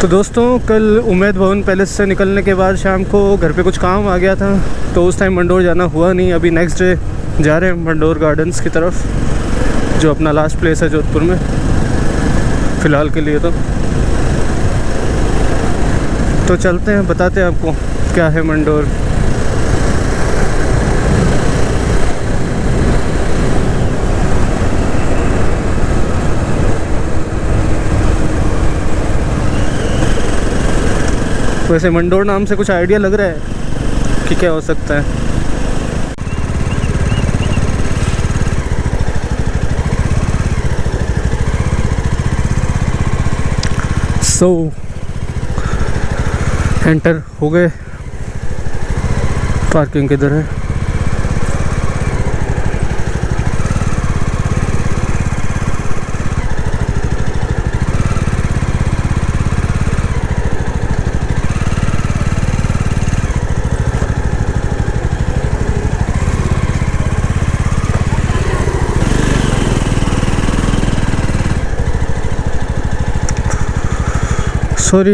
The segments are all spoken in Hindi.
तो दोस्तों, कल उम्मेद भवन पैलेस से निकलने के बाद शाम को घर पे कुछ काम आ गया था, तो उस टाइम मंडोर जाना हुआ नहीं। अभी नेक्स्ट डे जा रहे हैं मंडोर गार्डन्स की तरफ, जो अपना लास्ट प्लेस है जोधपुर में फ़िलहाल के लिए। तो चलते हैं, बताते हैं आपको क्या है मंडोर। वैसे मंडोर नाम से कुछ आइडिया लग रहा है कि क्या हो सकता है। एंटर हो गए। पार्किंग किधर है? सॉरी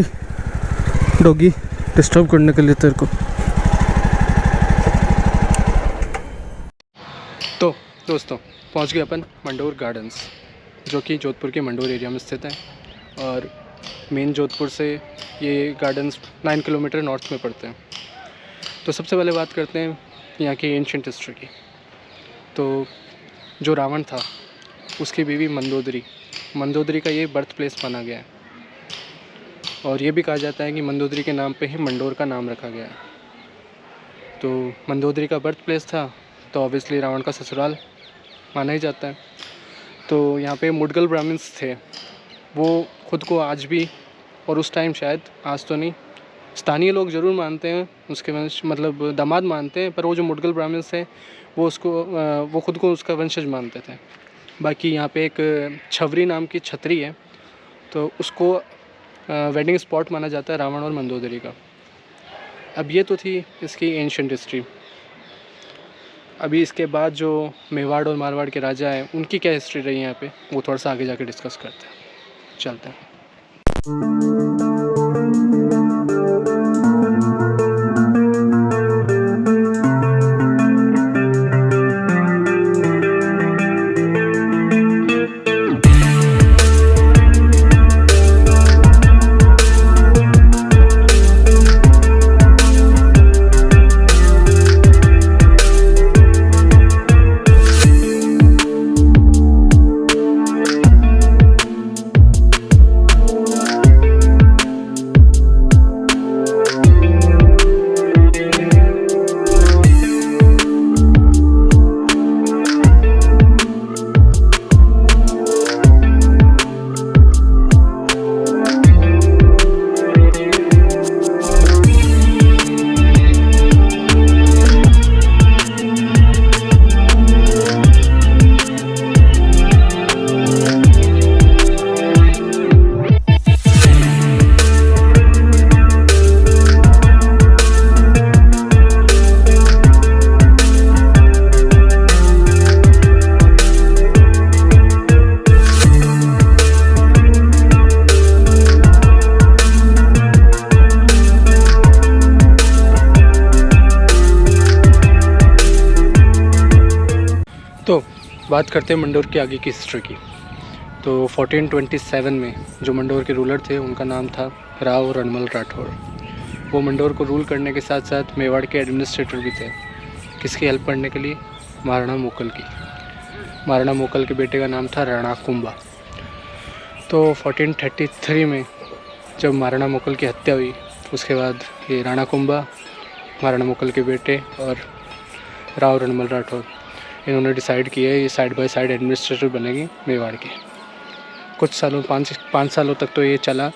डॉगी, डिस्टर्ब करने के लिए तेरे को। तो दोस्तों, पहुंच गए अपन मंडोर गार्डन्स, जो कि जोधपुर के मंडोर एरिया में स्थित है। और मेन जोधपुर से ये गार्डन्स 9 किलोमीटर नॉर्थ में पड़ते हैं। तो सबसे पहले बात करते हैं यहाँ की एंशिएंट हिस्ट्री की। तो जो रावण था, उसकी बीवी मंदोदरी का ये बर्थ प्लेस माना गया है। और ये भी कहा जाता है कि मंदोदरी के नाम पे ही मंडोर का नाम रखा गया है। तो मंदोदरी का बर्थ प्लेस था, तो ऑब्वियसली रावण का ससुराल माना ही जाता है। तो यहाँ पे मुडगल ब्राह्मण्स थे, वो खुद को आज भी, और उस टाइम शायद, आज तो नहीं, स्थानीय लोग ज़रूर मानते हैं उसके वंश, मतलब दामाद मानते हैं, पर वो जो मुडगल ब्राह्मण्स थे वो खुद को उसका वंशज मानते थे। बाकी यहाँ पे एक छवरी नाम की छतरी है, तो उसको वेडिंग स्पॉट माना जाता है रावण और मंदोदरी का। अब ये तो थी इसकी एंशिएंट हिस्ट्री। अभी इसके बाद जो मेवाड़ और मारवाड़ के राजा हैं, उनकी क्या हिस्ट्री रही है यहाँ पे, वो थोड़ा सा आगे जाके डिस्कस करते हैं। चलते हैं। तो बात करते हैं मंडोर के आगे की हिस्ट्री की। तो 1427 में जो मंडोर के रूलर थे, उनका नाम था राव रणमल राठौर। वो मंडोर को रूल करने के साथ साथ मेवाड़ के एडमिनिस्ट्रेटर भी थे। किसकी हेल्प करने के लिए? महाराणा मोकल की। महाराणा मोकल के बेटे का नाम था राणा कुंभा। तो 1433 में जब महाराणा मोकल की हत्या हुई, उसके बाद ये राणा कुंभा, महाराणा मोकल के बेटे और राव रणमल राठौर, इन्होंने डिसाइड किया ये साइड बाय साइड एडमिनिस्ट्रेटर बनेंगे मेवाड़ के। कुछ सालों 5 सालों तक तो ये चला।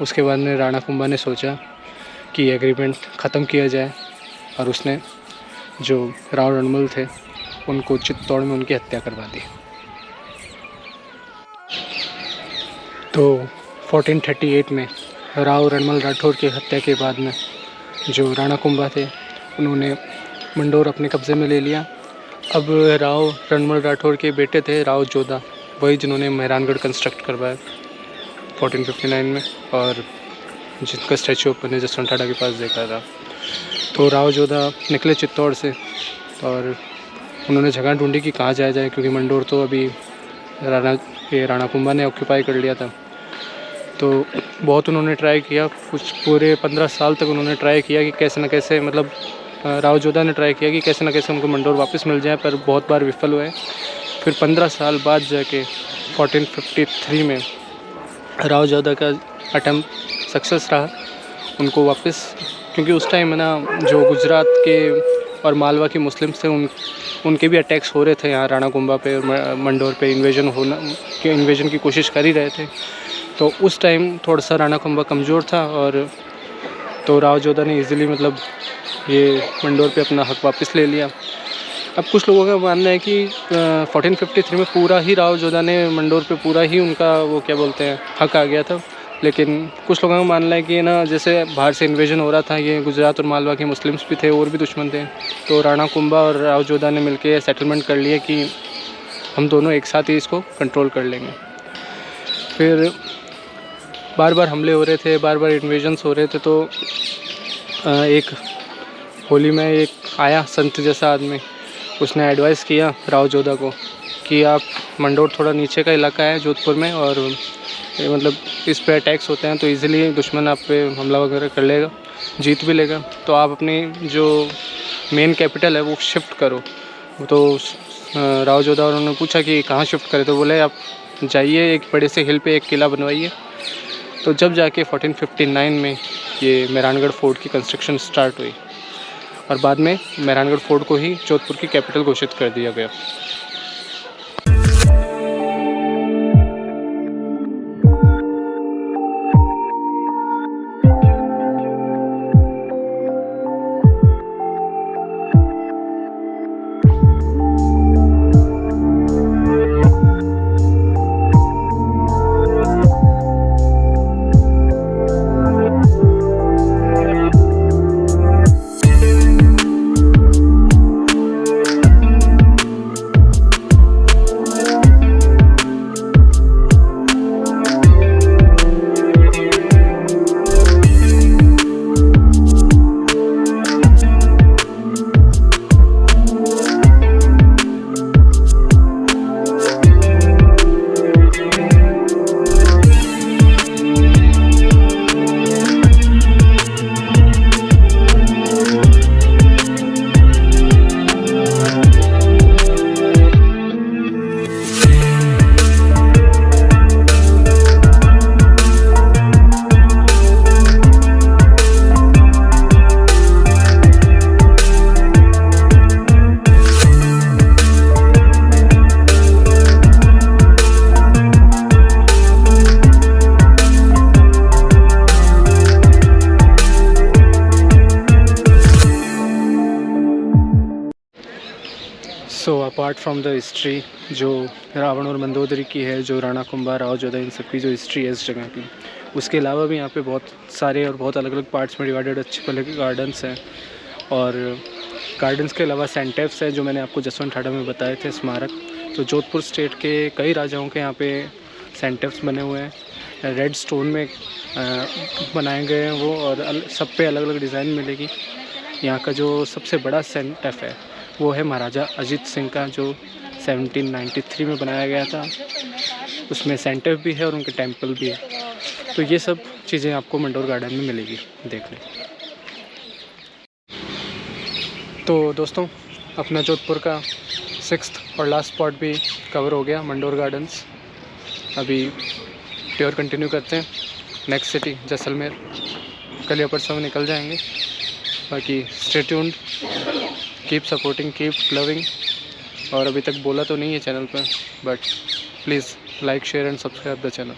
उसके बाद में राणा कुंभा ने सोचा कि एग्रीमेंट ख़त्म किया जाए, और उसने जो राव रणमल थे उनको चित्तौड़ में उनकी हत्या करवा दी। तो 1438 में राव रणमल राठौर की हत्या के बाद में जो राणा कुंभा थे, उन्होंने मंडोर अपने कब्ज़े में ले लिया। अब राव रणमल राठौर के बेटे थे राव जोधा, वही जिन्होंने मेहरानगढ़ कंस्ट्रक्ट करवाया 1459 में, और जिनका स्टैचू अपन ने जसवंत ठाडा के पास देखा था। तो राव जोधा निकले चित्तौड़ से और उन्होंने जगह ढूंढी कि कहाँ जाया जाए, क्योंकि मंडोर तो अभी राणा कुंभा ने ऑक्यूपाई कर लिया था। तो बहुत उन्होंने ट्राई किया, कुछ पूरे 15 साल तक उन्होंने ट्राई किया कि कैसे न कैसे, मतलब राव जोधा ने ट्राई किया कि कैसे न कैसे उनको मंडोर वापस मिल जाए, पर बहुत बार विफल हुए। फिर 15 साल बाद जाके 1453 में राव जोधा का अटैम्प्ट सक्सेस रहा उनको वापस, क्योंकि उस टाइम है ना जो गुजरात के और मालवा के मुस्लिम्स थे उनके भी अटैक्स हो रहे थे यहाँ राणा कुंभा पे और मंडोर पे, इन्वेजन की कोशिश कर ही रहे थे। तो उस टाइम थोड़ा सा राणा कुंभा कमज़ोर था और तो राव जोधा ने इजीली मतलब ये मंडोर पे अपना हक वापस ले लिया। अब कुछ लोगों का मानना है कि 1453 में पूरा ही राव जोधा ने मंडोर पे पूरा ही उनका वो क्या बोलते हैं हक आ गया था, लेकिन कुछ लोगों का मानना है कि ना जैसे बाहर से इन्वेजन हो रहा था, ये गुजरात और मालवा के मुस्लिम्स भी थे और भी दुश्मन थे, तो राणा कुंभा और राव जोधा ने मिलकर सेटलमेंट कर लिया कि हम दोनों एक साथ ही इसको कंट्रोल कर लेंगे। फिर बार बार हमले हो रहे थे, बार बार इन्वेजन्स हो रहे थे, तो एक होली में एक आया संत जैसा आदमी, उसने एडवाइस किया राव जोधा को कि आप मंडोर थोड़ा नीचे का इलाका है जोधपुर में और मतलब इस पे अटैक्स होते हैं तो इजीली दुश्मन आप पे हमला वगैरह कर लेगा, जीत भी लेगा, तो आप अपनी जो मेन कैपिटल है वो शिफ्ट करो। तो राव जोधा उन्होंने पूछा कि कहाँ शिफ्ट करें, तो बोले आप जाइए एक बड़े से हिल पे एक किला बनवाइए। तो जब जाके 1459 में ये मेहरानगढ़ फोर्ट की कंस्ट्रक्शन स्टार्ट हुई और बाद में मेहरानगढ़ फोर्ट को ही जोधपुर की कैपिटल घोषित कर दिया गया। So apart from the history जो रावण और मंदोदरी की है, जो राणा कुंभा, राव जोधा, इन सब की जो हिस्ट्री है इस जगह की, उसके अलावा भी यहाँ पे बहुत सारे और बहुत अलग अलग पार्ट्स में डिवाइडेड अच्छे पहले के गार्डन्स हैं। और गार्डन्स के अलावा सेंटेप्स है जो मैंने आपको जसवंत ठाडा में बताए थे स्मारक। तो जोधपुर स्टेट के कई राजाओं के यहाँ पे सेंटेप्स बने हुए हैं, रेड स्टोन में बनाए गए हैं वो, और सब पे अलग अलग डिज़ाइन मिलेगी। यहाँ का जो सबसे बड़ा सेंटेप है वो है महाराजा अजीत सिंह का, जो 1793 में बनाया गया था। उसमें सेंटेप भी है और उनके टेंपल भी है। तो ये सब चीज़ें आपको मंडोर गार्डन में मिलेगी देखने। तो दोस्तों, अपना जोधपुर का 6th और लास्ट स्पॉट भी कवर हो गया, मंडोर गार्डन्स। अभी टूर कंटिन्यू करते हैं, नेक्स्ट सिटी जैसलमेर, कल या परसों में निकल जाएंगे। बाकी stay tuned, keep supporting, keep loving. और अभी तक बोला तो नहीं है चैनल पर, but please like, share and subscribe the channel.